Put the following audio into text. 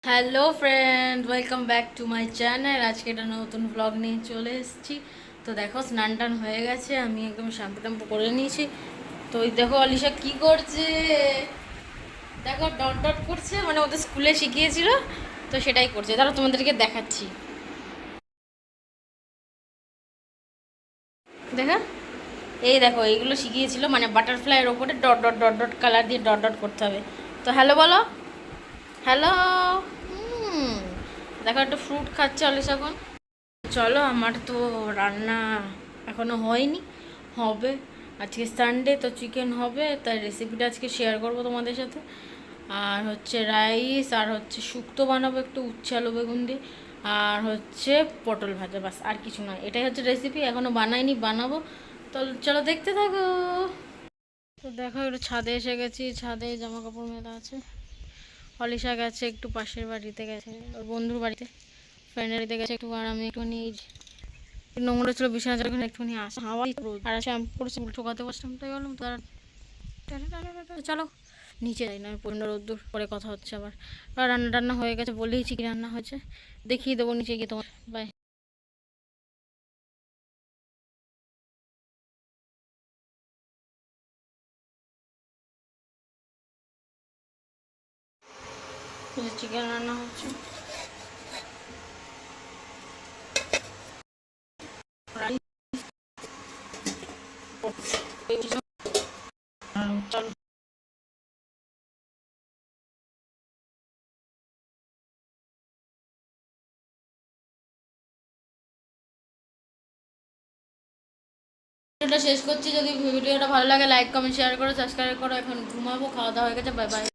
Hello friend, welcome back to my channel. আজকে একটা নতুন ব্লগ নিয়ে চলে এসেছি। তো দেখো, স্নান টান হয়ে গেছে, আমি একদম শ্যাম্পু ট্যাম্পু করে নিয়েছি। তো ওই দেখো অলিশা কি করছে, দেখো ডট ডট করছে, মানে ওদের স্কুলে শিখিয়েছিল তো সেটাই করছে। তারপর তোমাদেরকে দেখাচ্ছি, দেখা। এই দেখো, এইগুলো শিখিয়েছিল, মানে বাটারফ্লাইয়ের ওপরে dot dot dot dot colour দিয়ে ডট ডট করতে হবে। তো হ্যালো বলো, হ্যালো। হুম, দেখো একটা ফ্রুট খাচ্ছে অলিশা এখন। চলো, আমার তো রান্না এখনো হয়নি, হবে। আজকে সানডে, তো চিকেন হবে, তাই রেসিপিটা আজকে শেয়ার করব তোমাদের সাথে। আর হচ্ছে রাইস, আর হচ্ছে শুক্তো বানাবো একটু উচ্ছে আলু বেগুন দিয়ে, আর হচ্ছে পটল ভাজা, বাস আর কিছু নয়। এটাই হচ্ছে রেসিপি, এখনও বানাইনি, বানাবো। তো চলো দেখতে থাকো। তো দেখো, একটু ছাদে এসে গেছি, ছাদে জামা কাপড় মেলা আছে। অলিশা গেছে একটু পাশের বাড়িতে, গেছে ওর বন্ধুর বাড়িতে, ফ্রেন্ডের বাড়িতে গেছে একটু। আর আমি একটুখানি নোংরা ছিল বিছানা, যখন একটুখানি আসা হাওয়াই রোদ, আর শ্যাম্পু করেছি ঠোকাতে বসলাম, তাই গেলাম। তার চলো নিচে যাই না, প্রচণ্ড রোদ্দুর, পরে কথা হচ্ছে আবার। আর রান্না টান্না হয়ে গেছে, বলেইছি কি রান্না হয়েছে, দেখিয়ে দেবো নিচে গিয়ে তোমার। বাই। চিকেন রান্না হচ্ছে, চলো। ভিডিওটা শেষ করছি। যদি ভিডিওটা ভালো লাগে লাইক কমেন্ট শেয়ার করো, সাবস্ক্রাইব করো। এখন ঘুমাবো, খাওয়া দাওয়া হয়ে গেছে, বাই বাই।